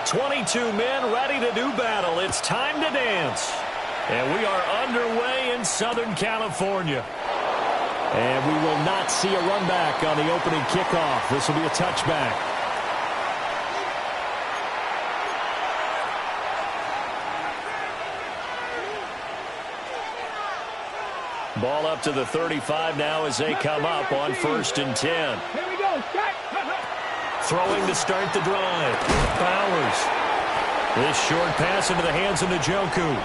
22 men ready to do battle. It's time to dance. And we are underway in Southern California. And we will not see a run back on the opening kickoff. This will be a touchback. Ball up to the 35 now as they come up on 1st and 10. Here we go. Throwing to start the drive. Bowers. This short pass into the hands of Njoku.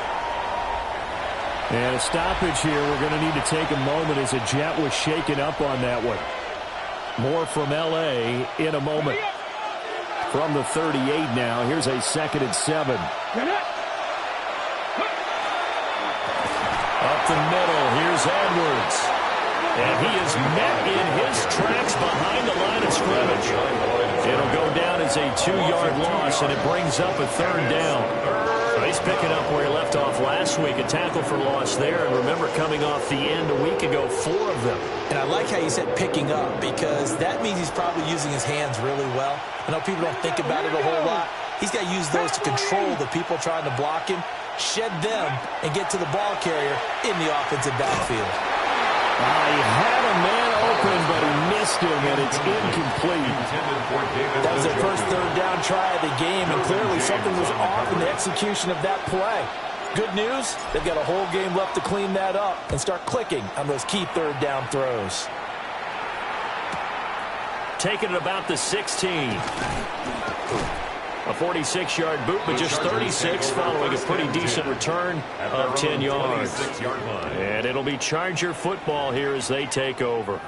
And a stoppage here. We're going to need to take a moment as a jet was shaken up on that one. More from L.A. in a moment. From the 38 now. Here's a 2nd and 7. Up the middle. Here's Edwards. And he is met in his tracks behind the line of scrimmage. It'll go down as a 2-yard loss, and it brings up a 3rd down. He's picking up where he left off last week. A tackle for loss there. And remember, coming off the end a week ago, 4 of them. And I like how you said picking up, because that means he's probably using his hands really well. I know people don't think about it a whole lot. He's got to use those to control the people trying to block him, shed them, and get to the ball carrier in the offensive backfield. He had a man open, but he missed him, and it's incomplete. That was their first 3rd down try of the game, and clearly something was off in the execution of that play. Good news, they've got a whole game left to clean that up and start clicking on those key 3rd down throws. Taking it about the 16. A 46-yard boot, but just 36 following a pretty decent return of 10 yards. And it'll be Charger football here as they take over.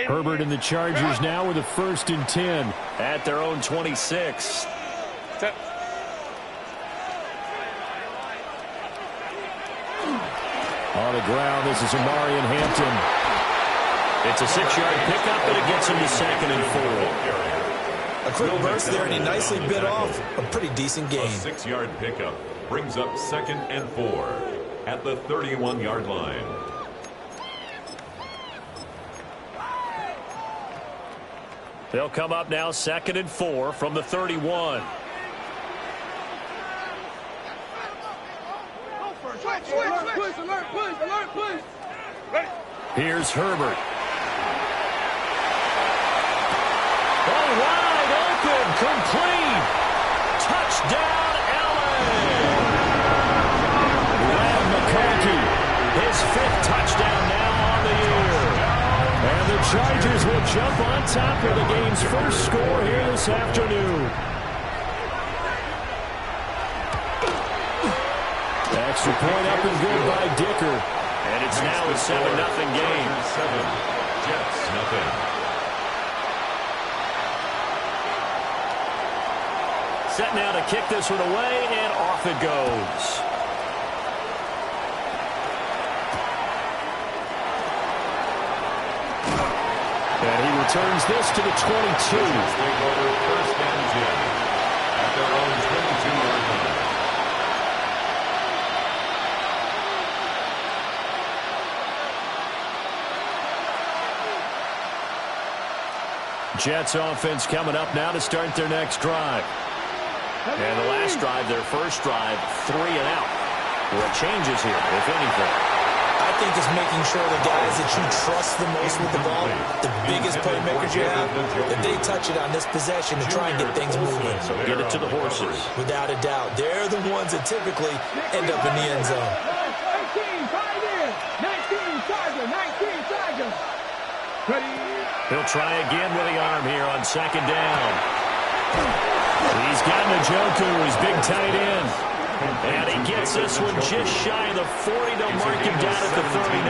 Herbert and the Chargers now with a 1st and 10 at their own 26. On the ground, this is Omarion Hampton. It's a 6-yard pickup, but it gets him to 2nd and 4. A quick burst there, and he nicely bit off a pretty decent gain. A 6-yard pickup brings up 2nd and 4 at the 31-yard line. They'll come up now 2nd and 4 from the 31. Here's Herbert. Oh, wide open, complete. Touchdown, L.A. Lamb McConkey, his 5th touchdown now on the year. And the Chargers will jump on top of the game's first score here this afternoon. Extra point up and good by Dicker. And it's now a 7-0 game. 7, Jets nothing. Set now to kick this one away, and off it goes. And he returns this to the 22. They go to 1st and 10 at their own 22-yard line. Jets offense coming up now to start their next drive. And the last drive, their first drive, 3 and out. What changes here, if anything? I think it's making sure the guys that you trust the most with the ball, the biggest playmakers you have, that they touch it on this possession to try and get things moving. So get it to the horses. Without a doubt. They're the ones that typically end up in the end zone. 19, tied in. 19, Charger. 19, Charger. Ready? He'll try again with the arm here on 2nd down. He's got Njoku, his big tight end. And he gets this one just shy of the 40. They'll mark him down at the 39.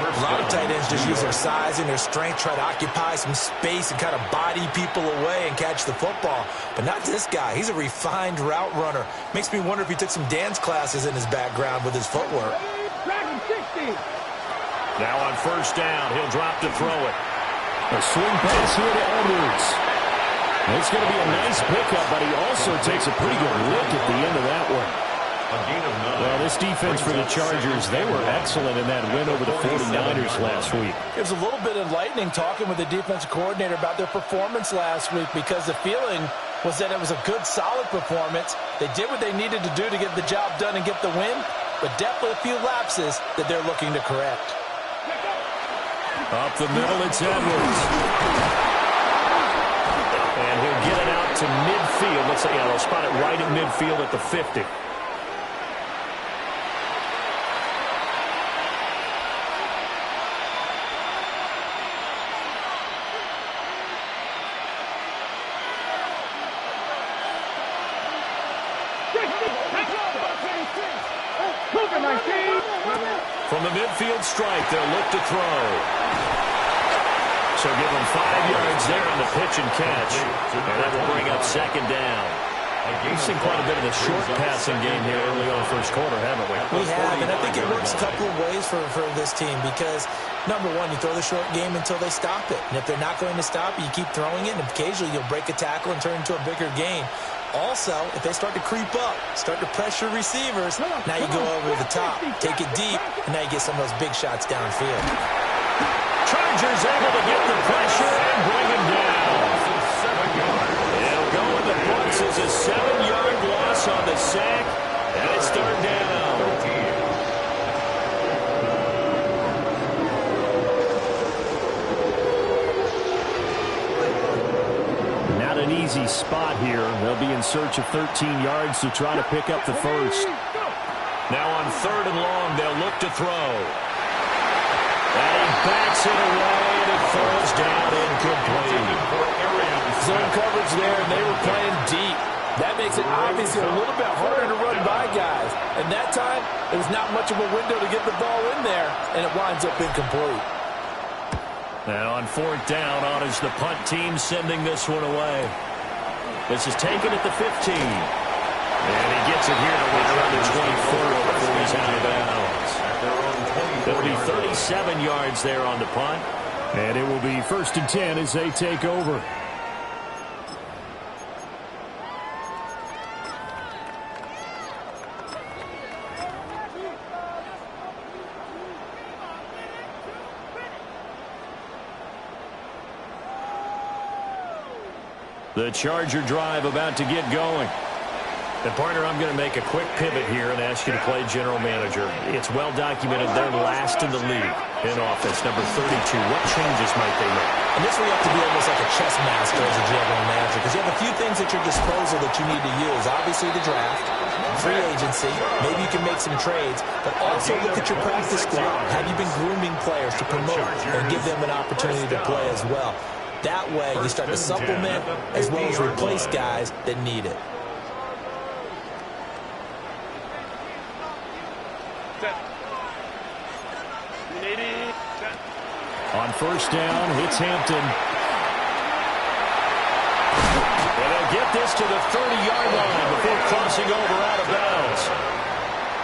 A lot of tight ends just use their size and their strength, try to occupy some space and kind of body people away and catch the football. But not this guy. He's a refined route runner. Makes me wonder if he took some dance classes in his background with his footwork. Dragon 60. Now on 1st down, he'll drop to throw it. A swing pass here to Edwards. It's going to be a nice pickup, but he also takes a pretty good look at the end of that one. A gain of 9. Well, this defense for the Chargers, they were excellent in that win over the 49ers last week. It was a little bit enlightening talking with the defensive coordinator about their performance last week, because the feeling was that it was a good, solid performance. They did what they needed to do to get the job done and get the win, but definitely a few lapses that they're looking to correct. Up the middle, it's Edwards. And he'll get it out to midfield. Let's say, they'll spot it right at midfield at the 50. From the midfield stripe, they'll look to throw. So give them 5 yards there on the pitch and catch. And that will bring up second down. We've seen quite a bit of the short passing game here early on the first quarter, haven't we? We have, and I think it works a couple of ways for this team, because, number one, you throw the short game until they stop it. And if they're not going to stop it, you keep throwing it, and occasionally you'll break a tackle and turn it into a bigger gain. Also, if they start to creep up, start to pressure receivers, now you go over the top, take it deep, and now you get some of those big shots downfield. Chargers able to get the pressure and bring him down. It'll go in the books as a 7-yard loss on the sack, and it's third down. Not an easy spot here. They'll be in search of 13 yards to try to pick up the first. Now on 3rd and long, they'll look to throw. And he backs it away, and it falls down incomplete. Zone coverage there, and they were playing deep. That makes it obviously a little bit harder to run by guys. And that time, there was not much of a window to get the ball in there, and it winds up incomplete. Now on 4th down, on is the punt team sending this one away. This is taken at the 15. And he gets it here to right around the 24 before he's out of bounds. It'll be 37 yards there on the punt. And it will be 1st and 10 as they take over. The Charger drive about to get going. And, partner, I'm going to make a quick pivot here and ask you to play general manager. It's well documented they're last in the league in offense, number 32. What changes might they make? And this will have to be almost like a chess master as a general manager, because you have a few things at your disposal that you need to use. Obviously, the draft, free agency, maybe you can make some trades, but also look at your practice squad. Have you been grooming players to promote and give them an opportunity to play as well? That way, you start to supplement as well as replace guys that need it. On 1st down, it's Hampton. And they'll get this to the 30-yard line before crossing over out of bounds.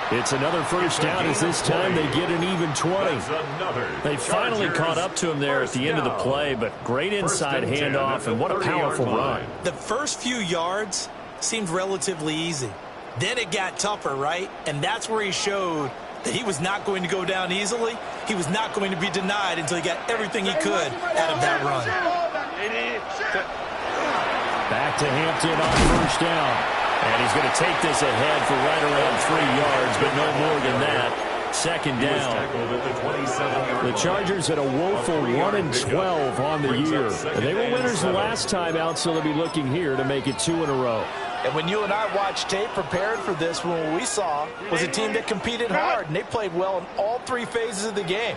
It's another 1st down as this time they get an even 20. They finally caught up to him there at the end of the play, but great inside handoff, and what a powerful run. The first few yards seemed relatively easy. Then it got tougher, right? And that's where he showed that he was not going to go down easily. He was not going to be denied until he got everything he could out of that run. Back to Hampton on 1st down. And he's going to take this ahead for right around 3 yards, but no more than that. 2nd down. The Chargers had a woeful 1-12 on the year. And they were winners the last time out, so they'll be looking here to make it 2 in a row. And when you and I watched tape prepared for this, what we saw was a team that competed hard, and they played well in all 3 phases of the game.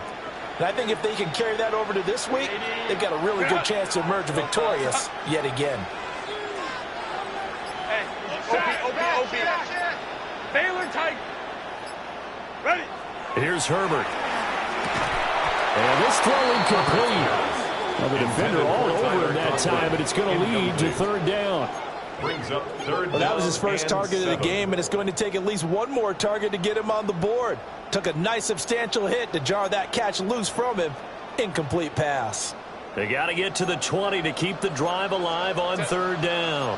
And I think if they can carry that over to this week, they've got a really good chance to emerge victorious yet again. Baylor tight. Ready. Here's Herbert. And this throw incomplete. Well, the defender all over him that time, but it's going to lead to 3rd down. Brings up 3rd down. Well, that was his first target of the game, and it's going to take at least one more target to get him on the board. Took a nice substantial hit to jar that catch loose from him. Incomplete pass. They got to get to the 20 to keep the drive alive on 3rd down.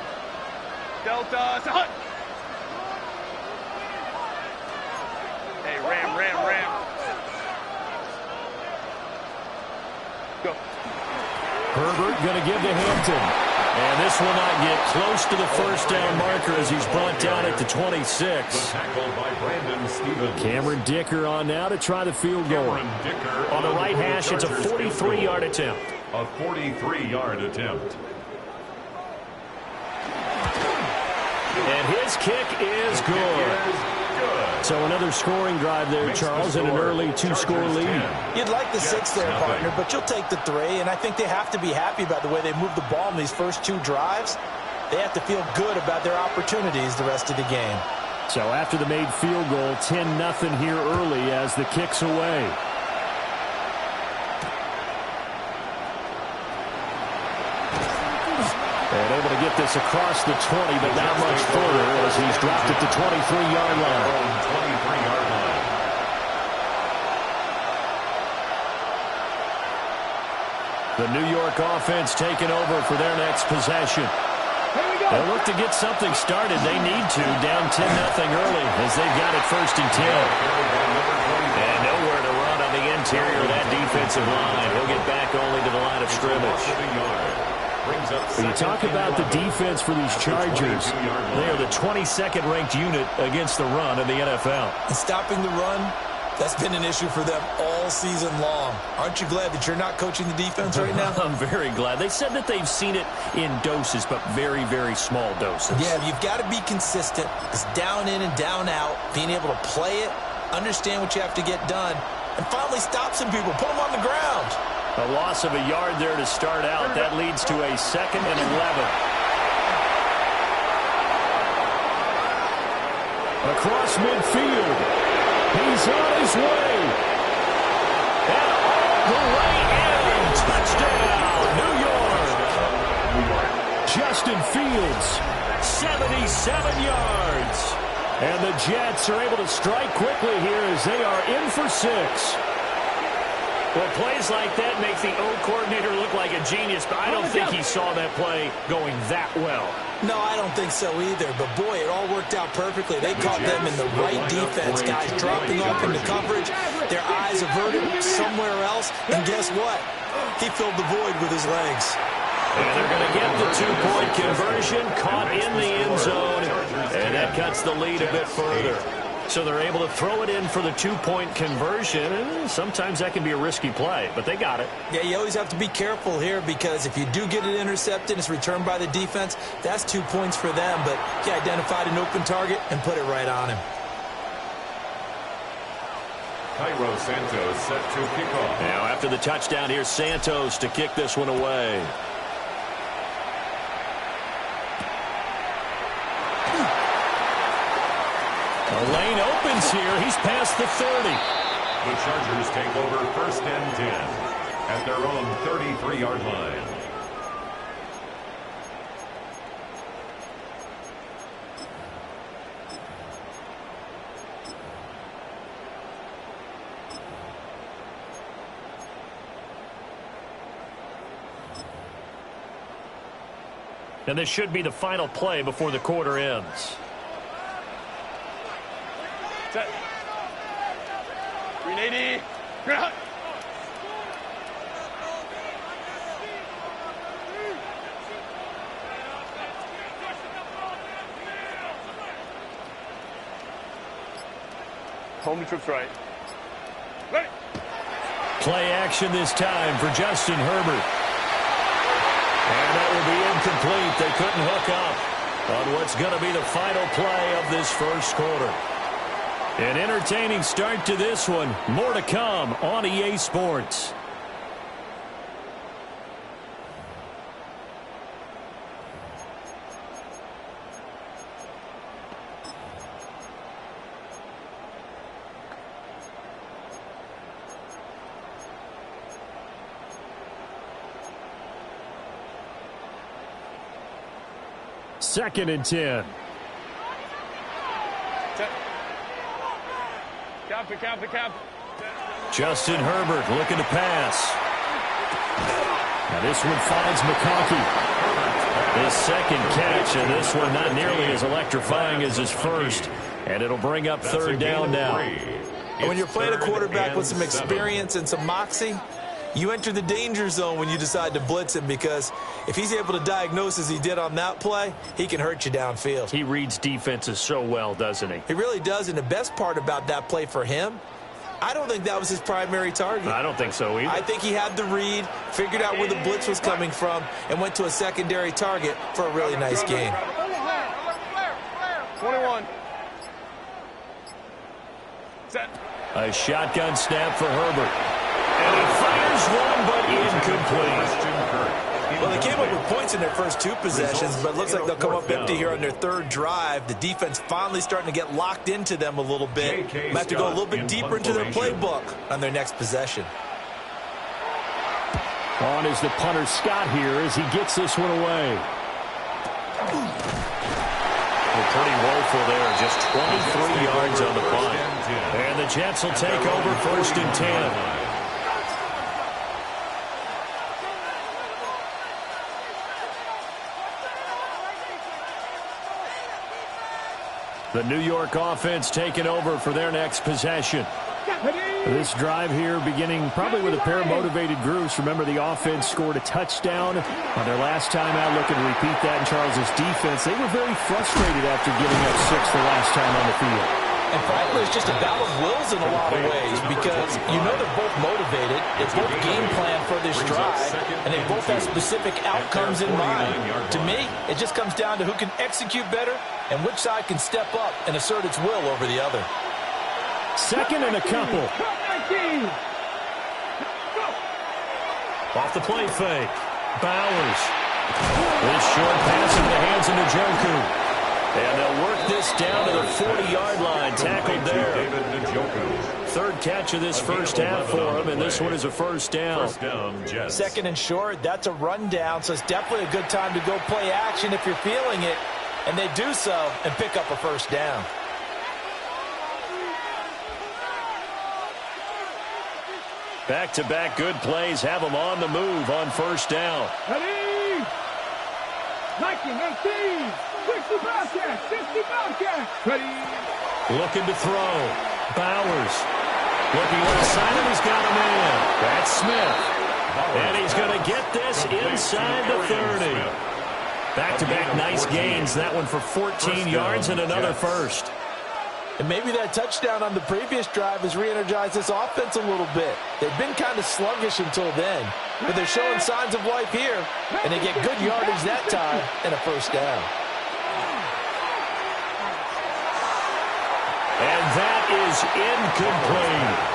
Delta. going to give to Hampton. And this will not get close to the first down marker as he's brought down at the 26. Tackled by Brandon Stevens. Cameron Dicker on now to try the field goal. On the right hash, it's a 43-yard attempt. A 43-yard attempt. And his kick is good. So another scoring drive there, Charles, and an early two-score lead. You'd like the 6 there, partner, but you'll take the 3, and I think they have to be happy about the way they moved the ball in these first 2 drives. They have to feel good about their opportunities the rest of the game. So after the made field goal, 10-0 here early as the kick's away. And able to get this across the 20, but not much further as he's dropped at the 23-yard line. 23-yard line. The New York offense taking over for their next possession. They'll look to get something started. They need to, down 10-0 early as they've got it 1st and 10. And nowhere to run on the interior of that defensive line. He'll get back only to the line of scrimmage. When you talk about the defense for these Chargers, they are the 22nd ranked unit against the run in the NFL. And stopping the run, that's been an issue for them all season long. Aren't you glad that you're not coaching the defense right now? I'm very glad. They said that they've seen it in doses, but very, very small doses. Yeah, you've got to be consistent. It's down in and down out, being able to play it, understand what you have to get done, and finally stop some people, put them on the ground. A loss of a yard there to start out. That leads to a 2nd and 11. Across midfield. He's on his way. And all the way in. Touchdown, New York. Justin Fields, 77 yards. And the Jets are able to strike quickly here as they are in for 6. Well, plays like that make the O coordinator look like a genius, but I don't think he saw that play going that well. No, I don't think so either, but boy, it all worked out perfectly. They caught them in the right defense, guys dropping off into coverage, their eyes averted somewhere else, and guess what? He filled the void with his legs. And they're going to get the 2-point conversion, caught in the end zone, and that cuts the lead a bit further. So they're able to throw it in for the 2-point conversion, and sometimes that can be a risky play, but they got it. Yeah, you always have to be careful here because if you do get it intercepted, it's returned by the defense, that's 2 points for them, but he identified an open target and put it right on him. Cairo Santos set to kick off. Now after the touchdown, here's Santos to kick this one away. The lane opens here. He's past the 30. The Chargers take over 1st and 10 at their own 33-yard line. And this should be the final play before the quarter ends. Set. 380. Ground. Home trips right. Ready. Play action this time for Justin Herbert. And that will be incomplete. They couldn't hook up on what's going to be the final play of this first quarter. An entertaining start to this one. More to come on EA Sports. Second and 10. Count. Justin Herbert looking to pass. Now this one finds McConkey. His second catch, and this one not nearly as electrifying as his first. And it'll bring up third down now. And when you're playing a quarterback with some experience and some moxie, You enter the danger zone when you decide to blitz him, because if he's able to diagnose as he did on that play, he can hurt you downfield. He reads defenses so well, doesn't he? He really does, and the best part about that play for him, I don't think that was his primary target. I don't think so either. I think he had the read, figured out where the blitz was coming from, and went to a secondary target for a really nice game. 21. Set. A shotgun snap for Herbert. And he fires one, but incomplete. Well, they came up with points in their first two possessions, but it looks like they'll come up empty here on their third drive. The defense finally starting to get locked into them a little bit. Might have to go a little bit deeper into their playbook on their next possession. On is the punter Scott here as he gets this one away. Well, pretty woeful there, just 23 yards on the punt. And the Jets will take over 1st and 10. The New York offense taking over for their next possession. This drive here beginning probably with a pair of motivated groups. Remember, the offense scored a touchdown on their last time out. Looking to repeat that in Charles' defense. They were very frustrated after giving up 6 the last time on the field. And frankly, it's just a battle of wills in a lot of ways, because you know they're both motivated. They both game plan for this drive, and they both have specific outcomes in mind. To me, it just comes down to who can execute better and which side can step up and assert its will over the other. 2nd and a couple. Off the play fake. Bowers. This short pass into the hands of Njoku. And they'll work this down to the 40-yard line. Tackled there. 3rd catch of this first half for him, and this one is a first down. 2nd and short, that's a rundown, so it's definitely a good time to go play action if you're feeling it. And they do so and pick up a first down. Back-to-back good plays have them on the move on first down. Ready? 19, 18. 60 Bobcats, 60 Bobcats. Ready? Looking to throw. Bowers. Looking inside him, he's got a man. That's Smith. And he's going to get this inside the 30. Back-to-back nice gains. That one for 14 yards and another first. And maybe that touchdown on the previous drive has re-energized this offense a little bit. They've been kind of sluggish until then, but they're showing signs of life here, and they get good yardage that time and a first down. And that is incomplete.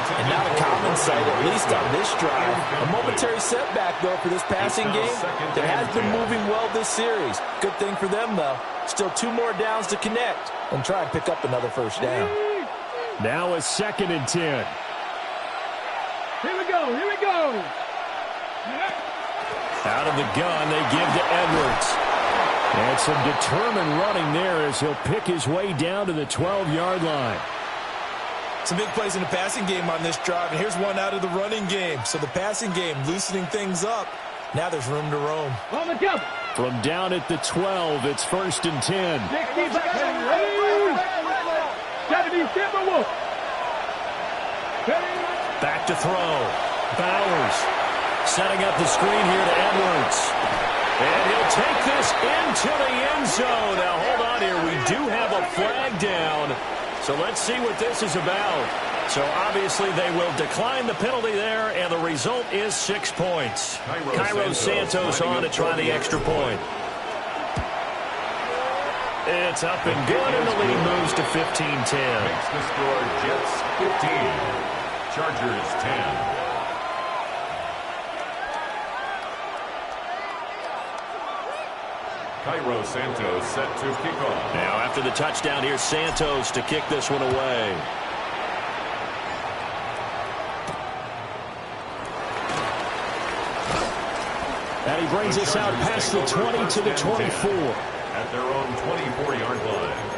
And not a common sight, at least on this drive. A momentary setback, though, for this passing game that has been moving well this series. Good thing for them, though. Still 2 more downs to connect and try and pick up another first down. Now a 2nd and 10. Here we go, here we go. Out of the gun, they give to Edwards. And some determined running there as he'll pick his way down to the 12-yard line. Some big plays in the passing game on this drive, and here's one out of the running game. So the passing game loosening things up. Now there's room to roam. On the jump. From down at the 12, it's 1st and 10. 60 back. Got to be Timberwolf. Back to throw. Bowers setting up the screen here to Edwards. And he'll take this into the end zone. Now, hold on here. We do have a flag down. So let's see what this is about. So obviously they will decline the penalty there, and the result is 6 points. Cairo Santos on to try the extra point. It's up and good, and the lead moves to 15-10. Makes the score Jets 15, Chargers 10. Cairo Santos set to kick off. Now after the touchdown, here's Santos to kick this one away. And he brings us out past the 20 to the 24. At their own 24-yard line.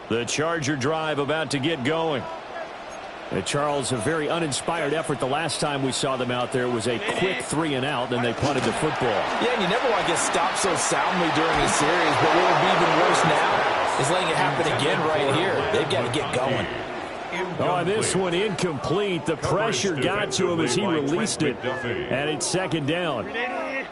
The Charger drive about to get going. And Charles, a very uninspired effort the last time we saw them out there. It was a quick 3-and-out, and they punted the football. Yeah, and you never want to get stopped so soundly during a series, but what would be even worse now is letting it happen again right here. They've got to get going. Oh, this one incomplete. The pressure got to him as he released it, and it's second down. Hey,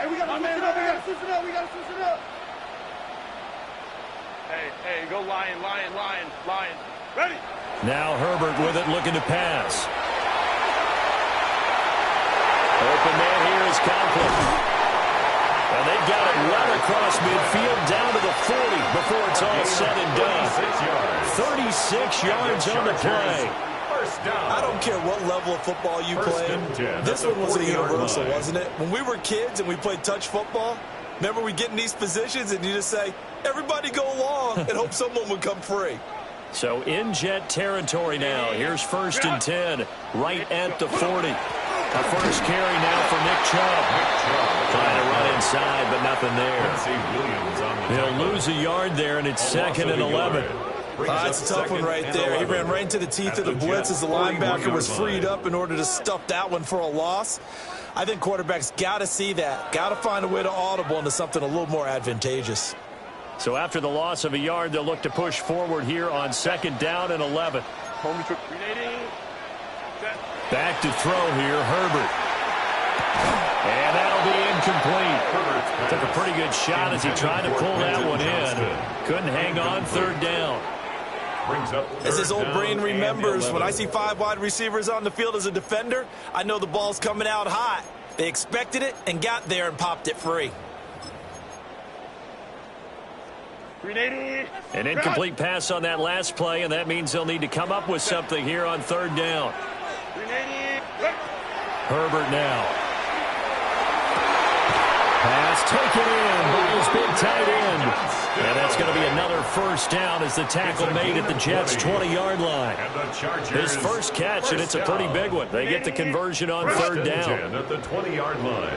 we gotta switch it up. Hey, go Lion. Ready? Now Herbert with it, looking to pass. Open man here is Conklin. And they've got it well across midfield down to the 40 before it's all said and done. 36 yards on the play. I don't care what level of football you play. This one was a universal, wasn't it? When we were kids and we played touch football, remember we get in these positions and you just say, everybody go along and hope someone would come free. So in Jet territory now. Here's 1st and 10 right at the 40. A first carry now for Nick Chubb. Trying to run inside, but nothing there. He'll lose a yard there, and it's 2nd and 11. That's a tough one right there. He ran right into the teeth of the blitz as the linebacker was freed up in order to stuff that one for a loss. I think quarterbacks got to see that. Got to find a way to audible into something a little more advantageous. So after the loss of a yard, they'll look to push forward here on 2nd down and 11. Back to throw here, Herbert. And that'll be incomplete. Took a pretty good shot as he tried to pull that one in. Couldn't hang on, 3rd down. As his old brain remembers, when I see 5 wide receivers on the field as a defender, I know the ball's coming out hot. They expected it and got there and popped it free. An incomplete pass on that last play, and that means they'll need to come up with something here on 3rd down. Herbert now. Pass taken in by his big tight end. And that's going to be another 1st down as the tackle made at the Jets' 20-yard line. His first catch, and it's a pretty big one. They get the conversion on 3rd down. At the 20-yard line.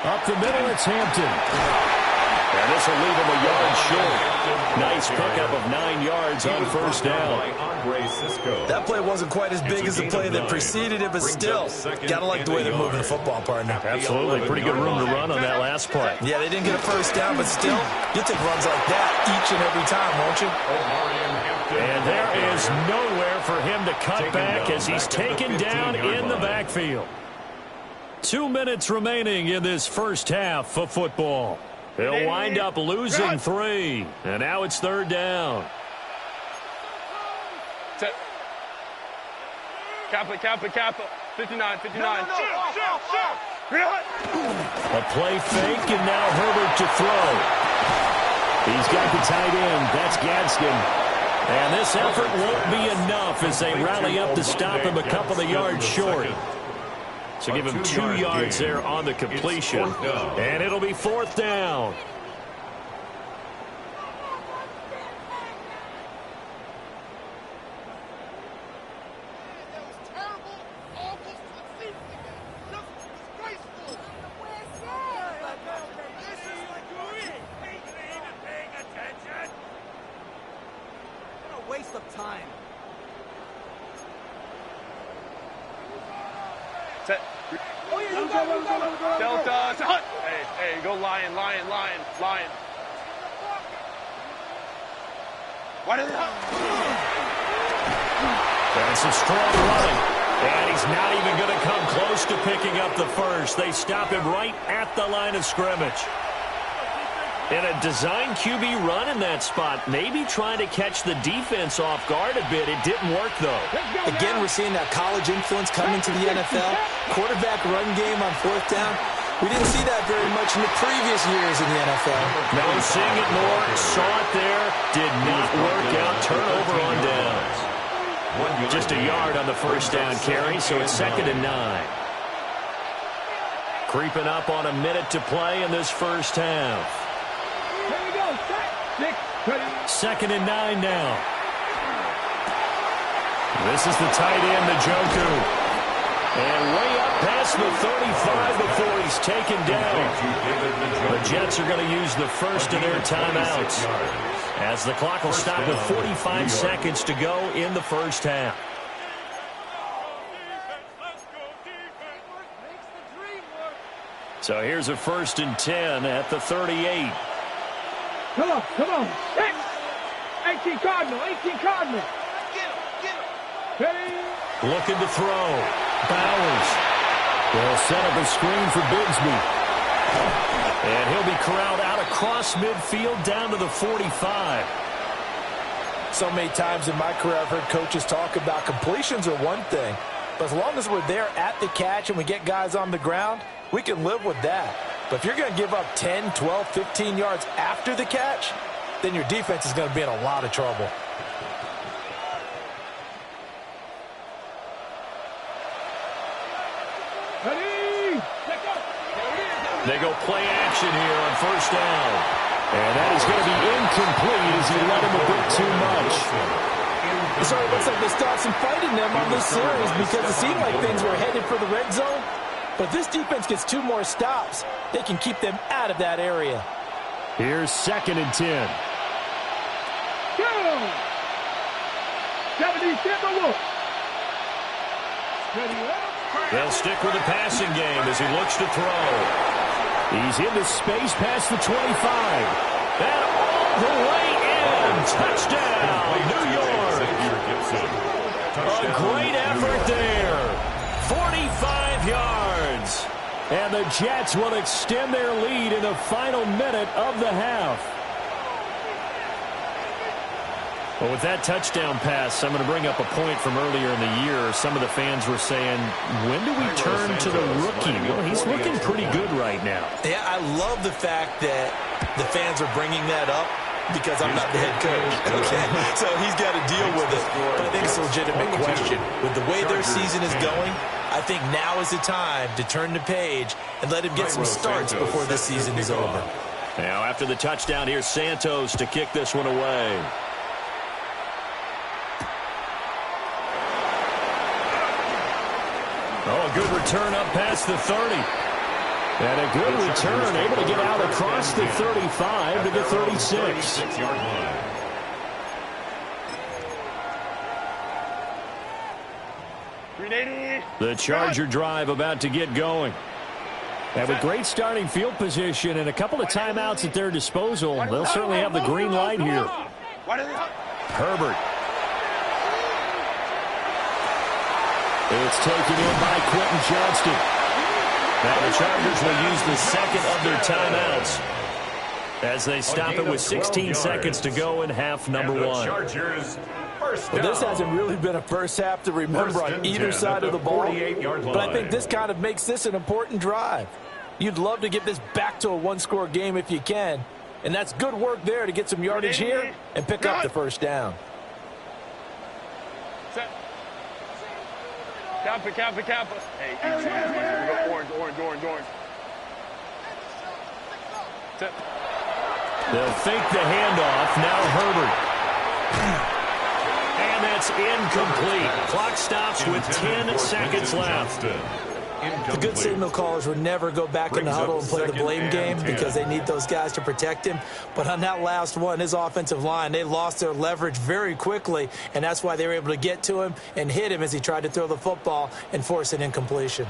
Up the middle, it's Hampton. And this will leave him a yard short. Nice pickup of 9 yards on 1st down. That play wasn't quite as big as the play that preceded it, but still, gotta like the way they're moving the football, partner. Absolutely. Pretty good room to run on that last play. Yeah, they didn't get a 1st down, but still, you'll take runs like that each and every time, won't you? And there is nowhere for him to cut back as he's taken down in the backfield. 2 minutes remaining in this first half of football. He'll wind up losing 3. And now it's 3rd down. Kappa. 59. A play fake, and now Herbert to throw. He's got the tight end. That's Gadsden. And this effort won't be enough as they rally up to stop him a couple of yards short. So give him 2 yards there on the completion. And it'll be 4th down. Waste of time. Set. Oh, yeah, you go. Delta. Hunt. Hey, go Lion. Why did they? And some strong running. And he's not even going to come close to picking up the first. They stop him right at the line of scrimmage. And a design QB run in that spot, maybe trying to catch the defense off guard a bit. It didn't work, though. Again, we're seeing that college influence coming to the NFL. Quarterback run game on 4th down. We didn't see that very much in the previous years in the NFL. No, seeing it more. Saw it there. Did not work out. Turnover on downs. Just a yard on the 1st down carry, so it's 2nd and 9. Creeping up on a minute to play in this first half. 2nd and 9 now. This is the tight end, Njoku. And way up past the 35 before he's taken down. The Jets are going to use the first of their timeouts, as the clock will stop with 45 seconds to go in the first half. So here's a 1st and 10 at the 38. Come on. 18 Cardinal. Looking to throw. Bowers. They'll set up a screen for Bigsby. And he'll be corralled out across midfield down to the 45. So many times in my career I've heard coaches talk about completions are one thing, but as long as we're there at the catch and we get guys on the ground, we can live with that. But if you're going to give up 10, 12, 15 yards after the catch, then your defense is going to be in a lot of trouble. They go play action here on 1st down. And that is going to be incomplete as he let him a bit too much. So it looks like they stopped some fighting them on this series because it seemed like things were headed for the red zone. But this defense gets 2 more stops. They can keep them out of that area. Here's 2nd and 10. They'll stick with the passing game as he looks to throw. He's into space past the 25. And all the way in. Touchdown, New York. A great effort there. 45 yards. And the Jets will extend their lead in the final minute of the half. Well, with that touchdown pass, I'm going to bring up a point from earlier in the year. Some of the fans were saying, when do we turn to the rookie? Well, he's looking pretty good right now. Yeah, I love the fact that the fans are bringing that up because I'm not the head coach. Okay, so he's got to deal with it. But I think it's a legitimate question. With the way their season is going, I think now is the time to turn the page and let him get some starts before this season is over. Now, after the touchdown, here's Santos to kick this one away. Oh, a good return up past the 30. And a good return, able to get out across the 35 to the 36. The Charger drive about to get going. Have a great starting field position and a couple of timeouts at their disposal. They'll certainly have the green light here. Herbert. It's taken in by Quentin Johnston. Now the Chargers will use the 2nd of their timeouts as they stop it with 16 seconds to go in half number 1. Well, this hasn't really been a first half to remember on either side of the ball, but I think this kind of makes this an important drive. You'd love to get this back to a 1-score game if you can, and that's good work there to get some yardage here and pick up the 1st down. Kappa. Hey, easy. Go orange. They'll fake the handoff. Now Herbert. And that's incomplete. Clock stops with 10 seconds left. The good signal callers would never go back in the huddle and play the blame game because they need those guys to protect him. But on that last one, his offensive line, they lost their leverage very quickly, and that's why they were able to get to him and hit him as he tried to throw the football and force an incompletion.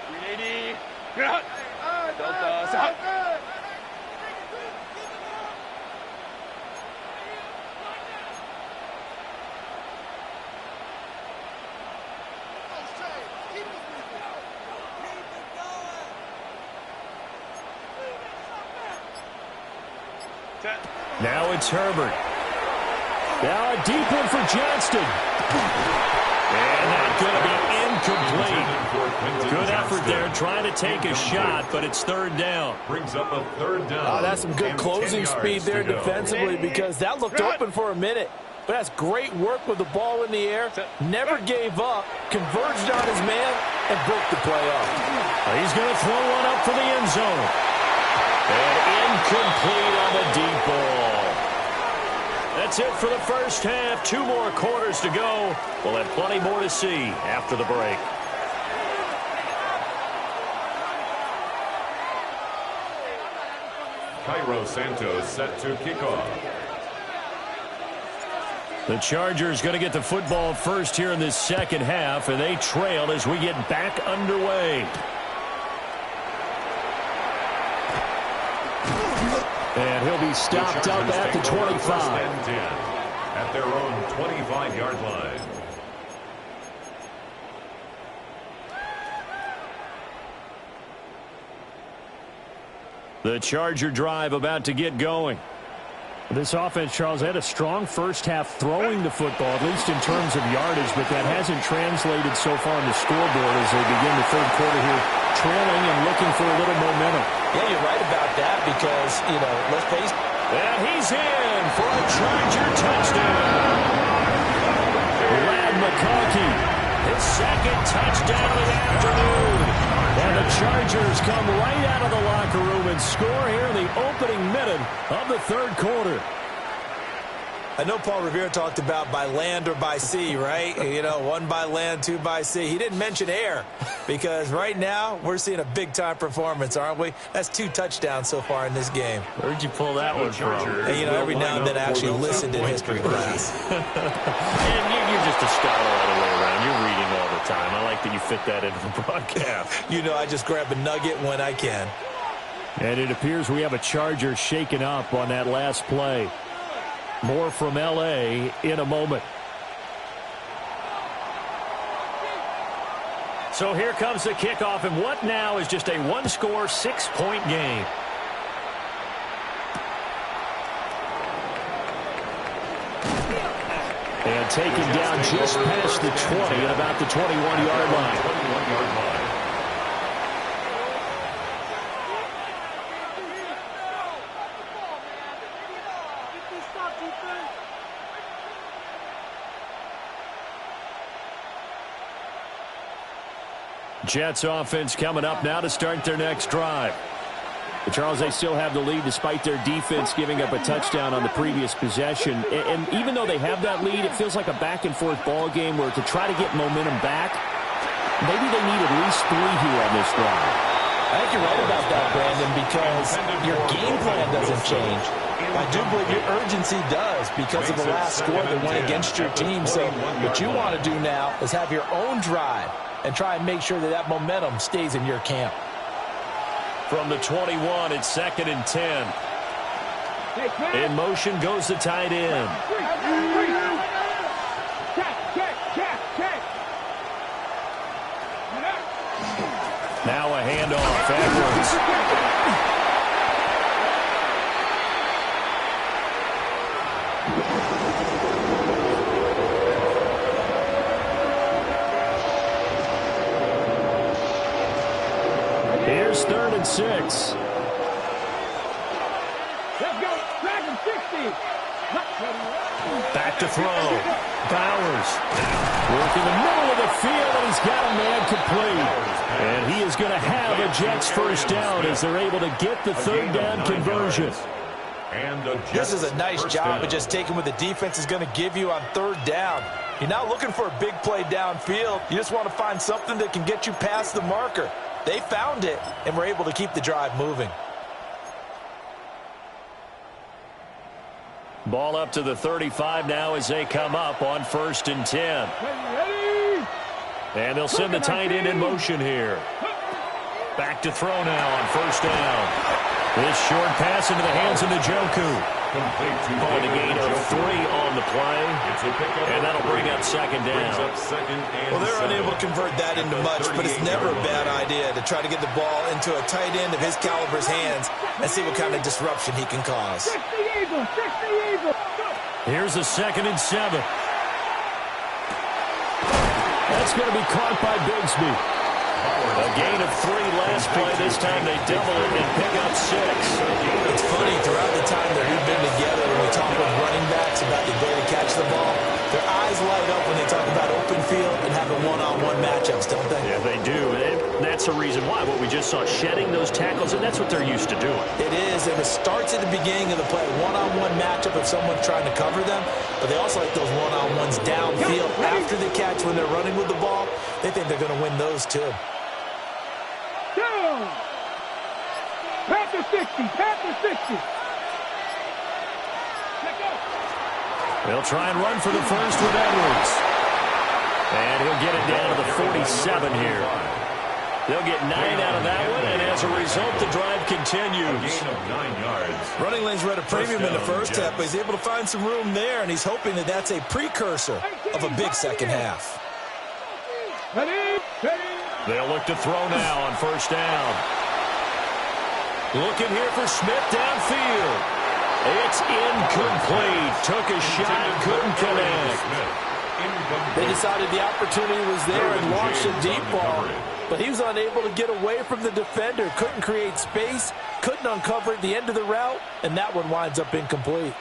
380. Delta. Now it's Herbert. Now a deep one for Johnston. And that's going to be incomplete. Good effort there trying to take a shot, but it's 3rd down. Brings up a 3rd down. Oh, that's some good closing speed there defensively because that looked open for a minute. But that's great work with the ball in the air. Never gave up, converged on his man, and broke the play up. He's going to throw one up for the end zone. And incomplete on the deep ball. That's it for the first half. 2 more quarters to go. We'll have plenty more to see after the break. Cairo Santos set to kick off. The Chargers going to get the football first here in this second half, and they trail as we get back underway. And he'll be stopped up at the 25. And 10 at their own 25-yard line. The Charger drive about to get going. This offense, Charles, had a strong first half throwing the football, at least in terms of yardage, but that hasn't translated so far on the scoreboard as they begin the third quarter here, trailing and looking for a little momentum. Yeah, you're right about that because, let's face it. And he's in for a Charger touchdown. Ladd McConkey, his second touchdown of the afternoon. And the Chargers come right out of the locker room and score here in the opening minute of the third quarter. I know Paul Revere talked about by land or by sea, right? One by land, two by sea. He didn't mention air because right now we're seeing a big-time performance, aren't we? That's 2 touchdowns so far in this game. Where'd you pull that one from? And, every now and then I actually listened in history class. And you're just a scholar all the way around. You're reading all the time. I like that you fit that into the broadcast. I just grab a nugget when I can. And it appears we have a Charger shaken up on that last play. More from L.A. in a moment. So here comes the kickoff, and what now is just a one-score, 6-point game. And taken down just past the 20 at about the 21-yard line. 21-yard line. Jets offense coming up now to start their next drive. But Charles, they still have the lead despite their defense giving up a touchdown on the previous possession. And even though they have that lead, it feels like a back-and-forth ball game where to try to get momentum back, maybe they need at least 3 here on this drive. I think you're right about that, Brandon, because your game plan doesn't change. I do believe your urgency does because of the last score that went against your team. So what you want to do now is have your own drive and try and make sure that that momentum stays in your camp. From the 21, it's 2nd and 10. In motion goes the tight end. Now a handoff, Edwards. Here's 3rd and 6. Let's go. Dragon 60. Back to throw. Bowers. Work in the middle of the field, and he's got a man complete. And he is going to have a Jets first down as they're able to get the 3rd down conversion. This is a nice job of just taking what the defense is going to give you on 3rd down. You're not looking for a big play downfield. You just want to find something that can get you past the marker. They found it, and were able to keep the drive moving. Ball up to the 35 now as they come up on 1st and 10. And they'll send the tight end in motion here. Back to throw now on 1st down. This short pass into the hands of Njoku. On the gain of 3 on the play. And that'll bring up 2nd down. Well, they're unable to convert that into much, but it's never a bad idea to try to get the ball into a tight end of his caliber's hands and see what kind of disruption he can cause. Here's a 2nd and 7. That's going to be caught by Bigsby. A gain of 3 last play. This time they double it and pick up 6. It's funny, throughout the time that we've been together, when we talk with running backs about the ability to catch the ball, their eyes light up when they talk about open field and having one-on-one matchups, don't they? Yeah, they do. And that's the reason why. What we just saw, shedding those tackles, and that's what they're used to doing. It is, and it starts at the beginning of the play. One-on-one matchup if someone's trying to cover them, but they also like those one-on-ones downfield after the catch when they're running with the ball. They think they're going to win those too. Back Panther 60. Panther 60. They'll try and run for the first with Edwards. And he'll get it down to the 47 here. They'll get 9 out of that one, and as a result, the drive continues. A gain of 9 yards. Running lanes were at a premium in the first half, but he's able to find some room there, and he's hoping that that's a precursor of a big second half. Ready? They'll look to throw now on first down. Looking here for Smith downfield. It's incomplete. Took a shot, couldn't connect. They decided the opportunity was there and launched a deep ball, but he was unable to get away from the defender. Couldn't create space, couldn't uncover at the end of the route, and that one winds up incomplete.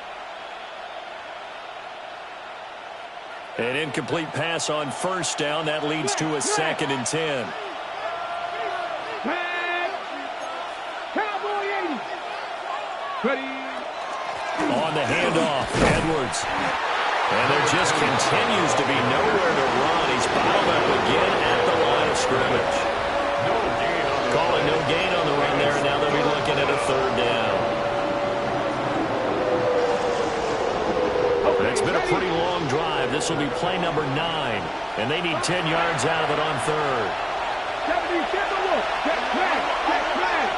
An incomplete pass on first down. That leads to a 2nd and 10. Cowboy 80. Ready? On the handoff, Edwards. And there just continues to be nowhere to run. He's bottled up again at the line of scrimmage. Calling no gain on the run there, and now they'll be looking at a 3rd down. It's been a pretty long drive. This will be play number 9, and they need 10 yards out of it on 3rd. 70, get the look. Get flag. Get flag.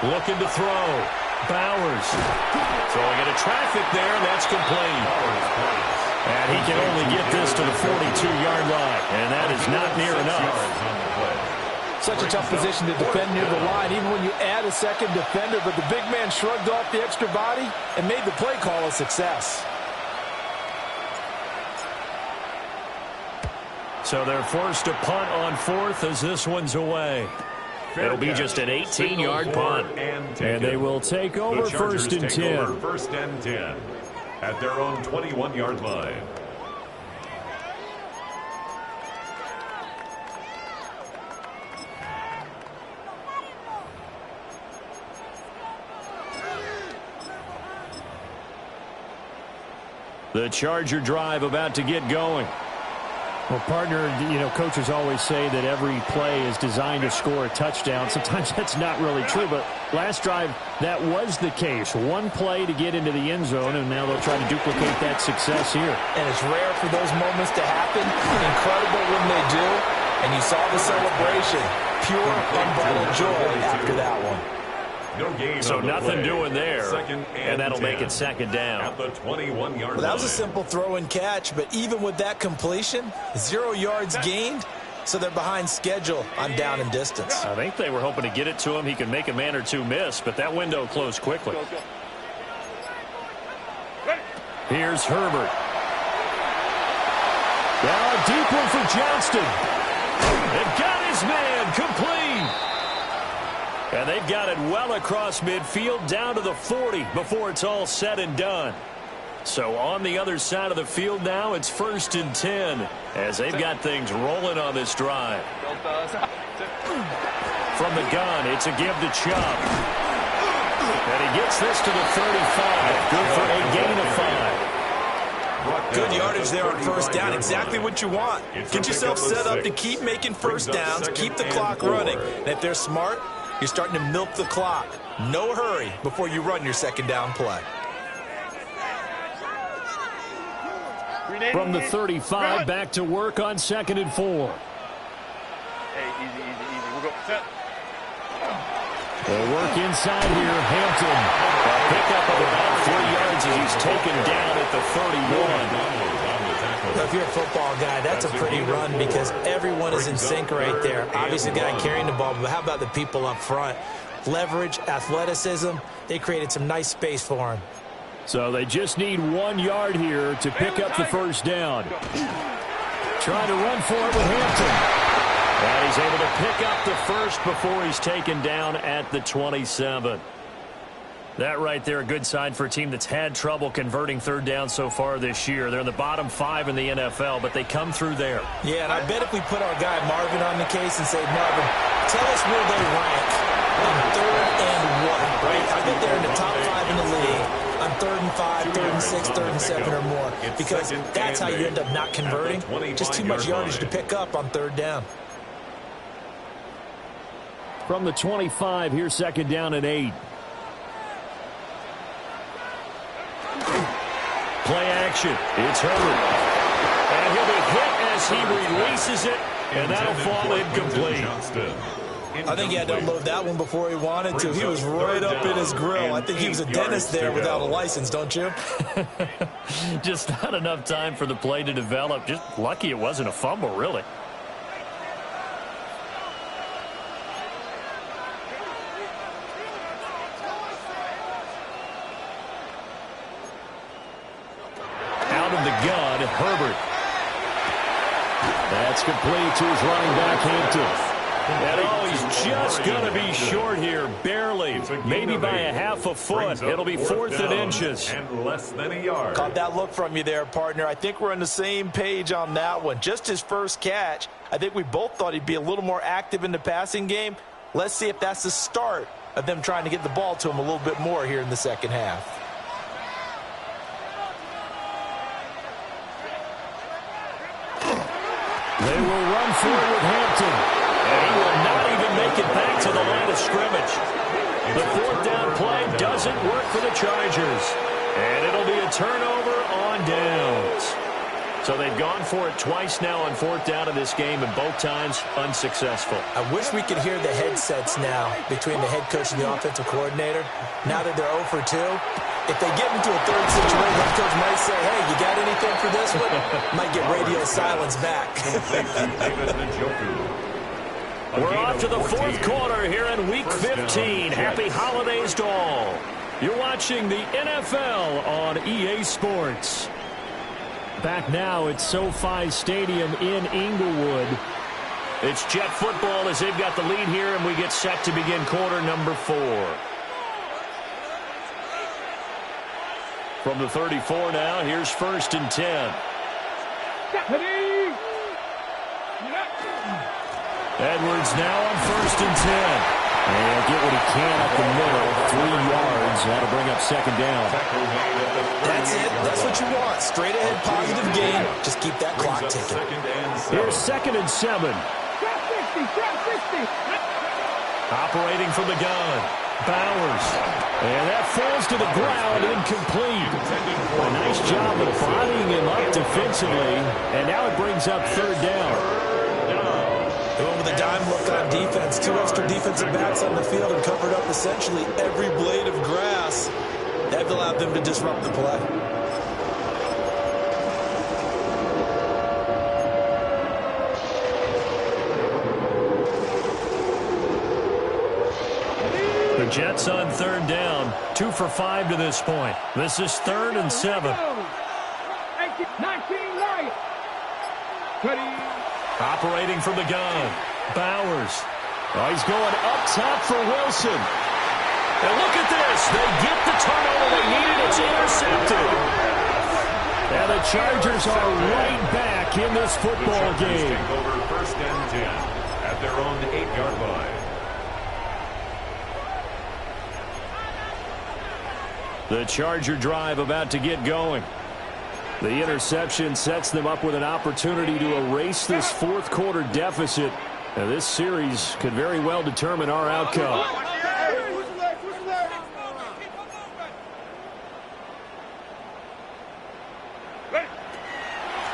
Looking to throw. Bowers. Throwing into traffic there, and that's complete. And he can only get this to the 42-yard line, and that is not near enough. Such a tough position to defend near the line, even when you add a second defender, but the big man shrugged off the extra body and made the play call a success. So they're forced to punt on 4th as this one's away. It'll be just an 18-yard punt. And they will take over 1st and 10. 1st and 10 at their own 21-yard line. The Charger drive about to get going. Well, partner, coaches always say that every play is designed to score a touchdown. Sometimes that's not really true, but last drive, that was the case. One play to get into the end zone, and now they'll try to duplicate that success here. And it's rare for those moments to happen. Incredible when they do. And you saw the celebration. Pure, unbridled joy after that one. No gain So on the nothing play. doing there, 2nd and that'll 10 make it 2nd down. at the 21-yard line. Well, that was a simple throw and catch, but even with that completion, 0 yards gained, so they're behind schedule on down and distance. I think they were hoping to get it to him. He could make a man or two miss, but that window closed quickly. Here's Herbert. Now a deep one for Johnston. They've got his man complete. And they've got it well across midfield down to the 40 before it's all said and done. So on the other side of the field now, it's 1st and 10 as they've got things rolling on this drive. From the gun, it's a give to Chubb. And he gets this to the 35. Good for a gain of 5. Good yardage there on first down. Exactly what you want. Get yourself set up to keep making first downs, keep the clock running. And if they're smart, you're starting to milk the clock. No hurry before you run your second down play. From the 35, back to work on 2nd and 4. Hey, easy. We'll go. Set. They'll work inside here. Hampton. A pickup of about 3 yards as he's taken down at the 31. If you're a football guy, that's a pretty run because everyone is in sync right there. Obviously, the guy carrying the ball, but how about the people up front? Leverage, athleticism, they created some nice space for him. So they just need 1 yard here to pick up the first down. Trying to run for it with Hampton. And he's able to pick up the first before he's taken down at the 27. That right there, a good sign for a team that's had trouble converting 3rd down so far this year. They're in the bottom 5 in the NFL, but they come through there. Yeah, and I bet if we put our guy Marvin on the case and say, Marvin, tell us where they rank on 3rd and 1, right? I bet they're in the top 5 in the league on 3rd and 5, 3rd and 6, 3rd and 7 or more, because that's how you end up not converting. Just too much yardage to pick up on 3rd down. From the 25, here's 2nd down and 8. Play action. It's Herbert. And he'll be hit as he releases it, and that'll fall incomplete. I think he had to unload that one before he wanted to. He was right up in his grill. I think he was a dentist there without a license, don't you? Just not enough time for the play to develop. Just lucky it wasn't a fumble, really. Out of the gun, Herbert. That's complete to his running back, Hampton. And he's just going to be short here, barely, maybe by a half a foot. It'll be 4th and inches. And less than a yard. Caught that look from you there, partner. I think we're on the same page on that one. Just his first catch. I think we both thought he'd be a little more active in the passing game. Let's see if that's the start of them trying to get the ball to him a little bit more here in the second half. They will run forward with Hampton. And he will not even make it back to the line of scrimmage. The 4th down play doesn't work for the Chargers. And it'll be a turnover on downs. So they've gone for it twice now on 4th down in this game, and both times unsuccessful. I wish we could hear the headsets now between the head coach and the offensive coordinator. Now that they're 0 for 2, if they get into a 3rd situation, head coach might say, hey, you got anything for this one? Might get radio silence back. We're off to the 4th quarter here in Week 15. Happy holidays to all. You're watching the NFL on EA Sports. Back now at SoFi Stadium in Inglewood. It's Jet football as they've got the lead here, and we get set to begin quarter number 4. From the 34 now, here's 1st and 10. Edwards now on 1st and 10. And get what he can up the middle. 3 yards. That'll bring up 2nd down. That's it. That's what you want. Straight ahead positive gain. Just keep that clock ticking. Here's 2nd and 7. Operating from the gun. Bowers. And that falls to the ground, incomplete. A nice job of bodying him up defensively. And now it brings up 3rd down. They went with a dime look on defense. 2 extra defensive backs on the field and covered up essentially every blade of grass. That allowed them to disrupt the play. The Jets on 3rd down. 2 for 5 to this point. This is 3rd and 7. 19 right. Operating from the gun. Bowers. Oh, he's going up top for Wilson. And look at this. They get the turnover they needed. It's intercepted. And the Chargers are right back in this football game. Over 1st and 10 at their own 8-yard line. The Charger drive about to get going. The interception sets them up with an opportunity to erase this 4th quarter deficit. Now, this series could very well determine our outcome.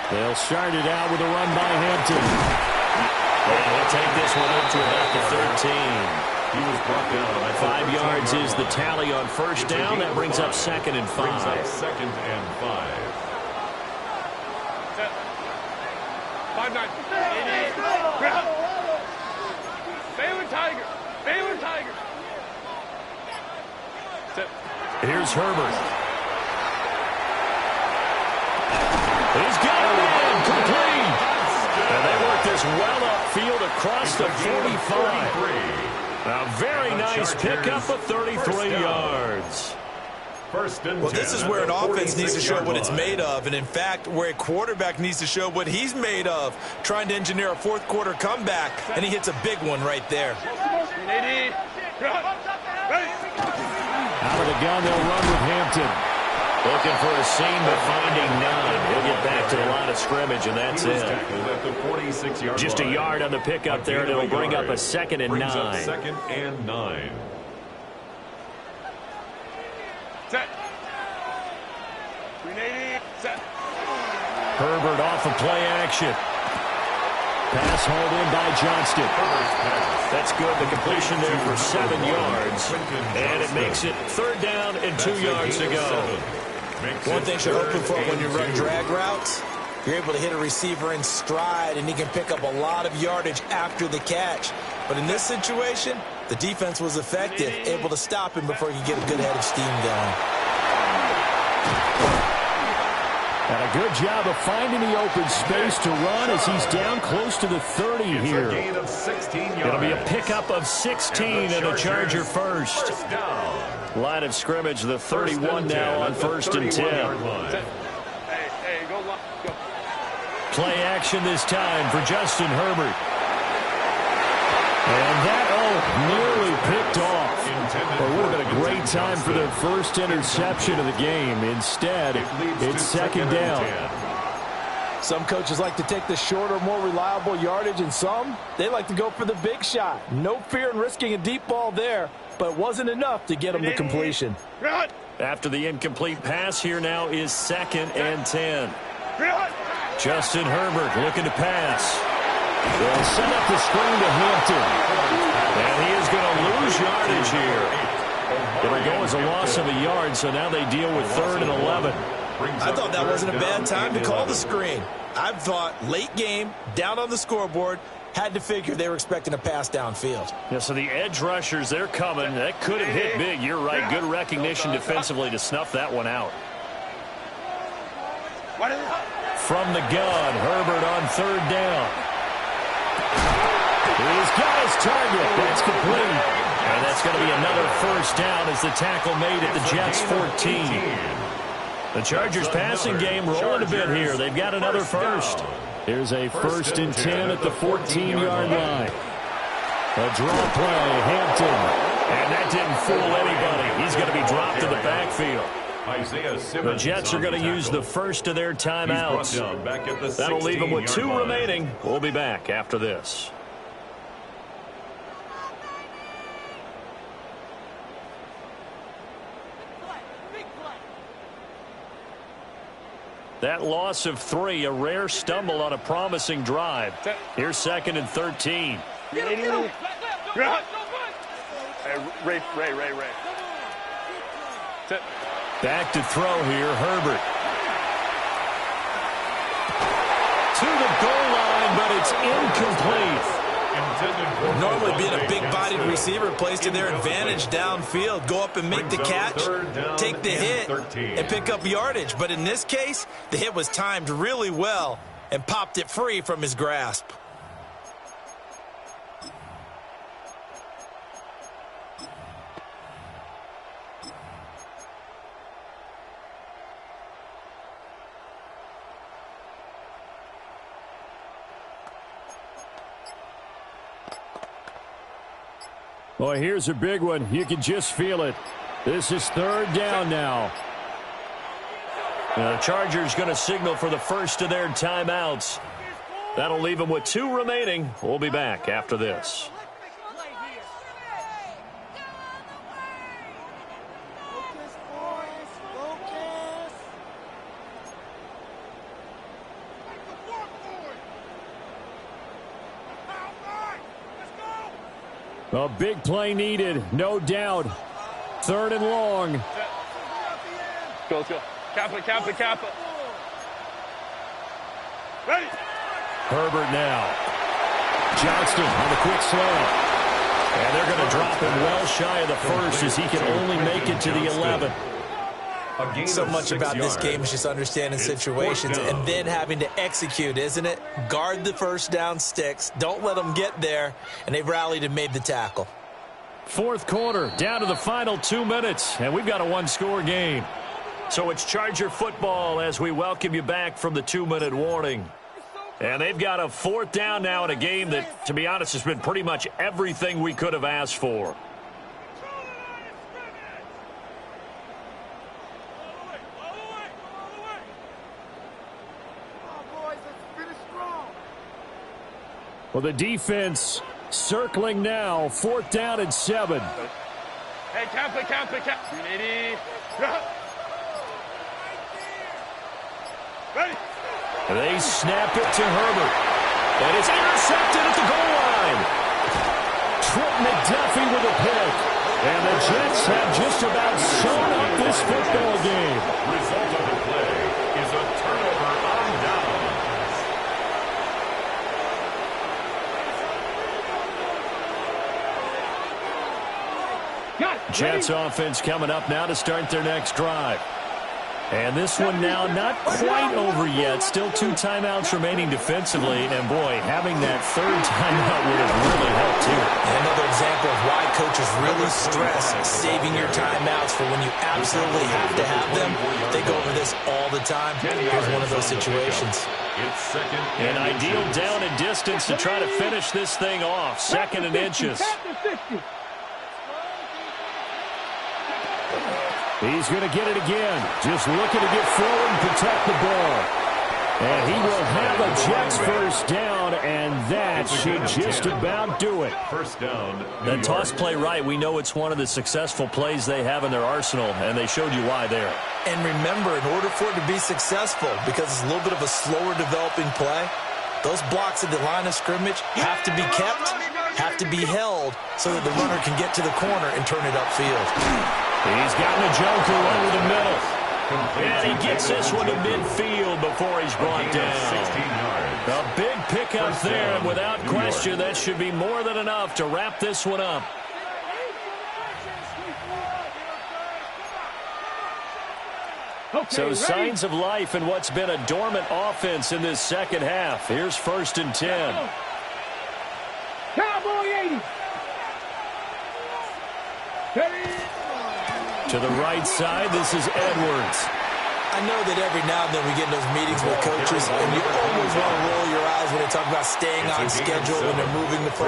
They'll start it out with a run by Hampton. And they'll take this one up to about the 13. He was brought down. 5 yards is the tally on 1st down. That brings up 2nd and 5. Brings up 2nd and 5. 5-9. Baylor Tiger. Here's Herbert. He's got it in. Complete. And they work this well upfield across the 45. A very nice pickup of 33 yards. Well, this is where an offense needs to show what it's made of, and in fact, where a quarterback needs to show what he's made of, trying to engineer a 4th quarter comeback, and he hits a big one right there. Out of the gun, they'll run with Hampton. Looking for a seam, but finding none. He'll get back to the line of scrimmage, and that's it. Just a yard on the pickup there, and it'll bring up a 2nd and 9. Second and 9. Set. 380. Set. Herbert off of play action. Pass hauled in by Johnston. That's good. The completion there for 7 yards. And it makes it 3rd down and 2 yards to go. One thing you're hoping for when you run drag routes, you're able to hit a receiver in stride, and he can pick up a lot of yardage after the catch. But in this situation, the defense was effective, able to stop him before he could get a good head of steam going. And a good job of finding the open space to run as he's down close to the 30 here. It'll be a pickup of 16 and a Charger first. Line of scrimmage, the 31 now on 1st and 10. Hey, go. Play action this time for Justin Herbert. And that, nearly picked off. It would have been a great time for their first interception of the game. Instead, it's 2nd down. Some coaches like to take the shorter, more reliable yardage, and some, they like to go for the big shot. No fear in risking a deep ball there, but it wasn't enough to get them to completion. After the incomplete pass, here now is 2nd and 10. Justin Herbert looking to pass. They'll set up the screen to Hampton. And he is going to lose yardage here. It'll go as a loss of a yard, so now they deal with 3rd and 11. I thought that wasn't a bad time to call the screen. I thought late game, down on the scoreboard, had to figure they were expecting a pass downfield. Yeah, so the edge rushers, they're coming. That could have hit big. You're right. Good recognition defensively to snuff that one out. From the gun, Herbert on 3rd down. He's got his target. That's complete. And that's going to be another 1st down as the tackle made at the Jets' 14. The Chargers passing game rolling a bit here. They've got another first. Here's a 1st and 10 at the 14-yard line. A draw play, Hampton. And that didn't fool anybody. He's going to be dropped to the backfield. The Jets are going to use the first of their timeouts. That'll leave them with 2 remaining. We'll be back after this. That loss of 3, a rare stumble on a promising drive. Here's 2nd and 13. Hey, Ray. Set. Back to throw here, Herbert. To the goal line, but it's incomplete. Normally being a big-bodied receiver plays to their advantage downfield. Go up and make the catch, take the hit, and pick up yardage. But in this case, the hit was timed really well and popped it free from his grasp. Well, here's a big one. You can just feel it. This is 3rd down now. The Chargers going to signal for the first of their timeouts. That'll leave them with 2 remaining. We'll be back after this. A big play needed, no doubt. 3rd and long. Let's go. Kappa. Ready. Herbert now. Johnston on the quick slant. And they're going to drop him well shy of the first as he can only make it to the 11. So much about this game is just understanding situations and then having to execute, isn't it? Guard the first down sticks. Don't let them get there. And they've rallied and made the tackle. 4th quarter, down to the final 2 minutes, and we've got a 1-score game. So it's Charger football as we welcome you back from the 2-minute warning. And they've got a 4th down now in a game that, to be honest, has been pretty much everything we could have asked for. Well, the defense circling now. 4th down and 7. Hey, count. Ready? Ready? They snap it to Herbert. And it's intercepted at the goal line. Trent McDuffie with a pick. And the Jets have just about sewn up this football game. Result of the play is a turnover on downs. Jets offense coming up now to start their next drive. And this one now not quite over yet. Still 2 timeouts remaining defensively. And, boy, having that 3rd timeout would have really helped, too. Another example of why coaches really stress saving your timeouts for when you absolutely have to have them. They go over this all the time. Here's one of those situations. It's 2nd An ideal down and distance to try to finish this thing off. 2nd and inches. He's going to get it again. Just looking to get forward and protect the ball. And he will have a Jets first down, and that should just about do it. First down. That toss play right, we know it's one of the successful plays they have in their arsenal, and they showed you why there. And remember, in order for it to be successful, because it's a little bit of a slower developing play, those blocks at the line of scrimmage have to be kept, have to be held, so that the runner can get to the corner and turn it upfield. He's got Njoku over the middle. And he gets this one to midfield before he's brought down. A big pickup there, and without question, that should be more than enough to wrap this one up. So signs of life in what's been a dormant offense in this second half. Here's 1st and 10. Cowboy 80. To the right side, this is Edwards. I know that every now and then we get in those meetings with coaches, and you always want to roll your eyes when they talk about staying on schedule when they're moving the football.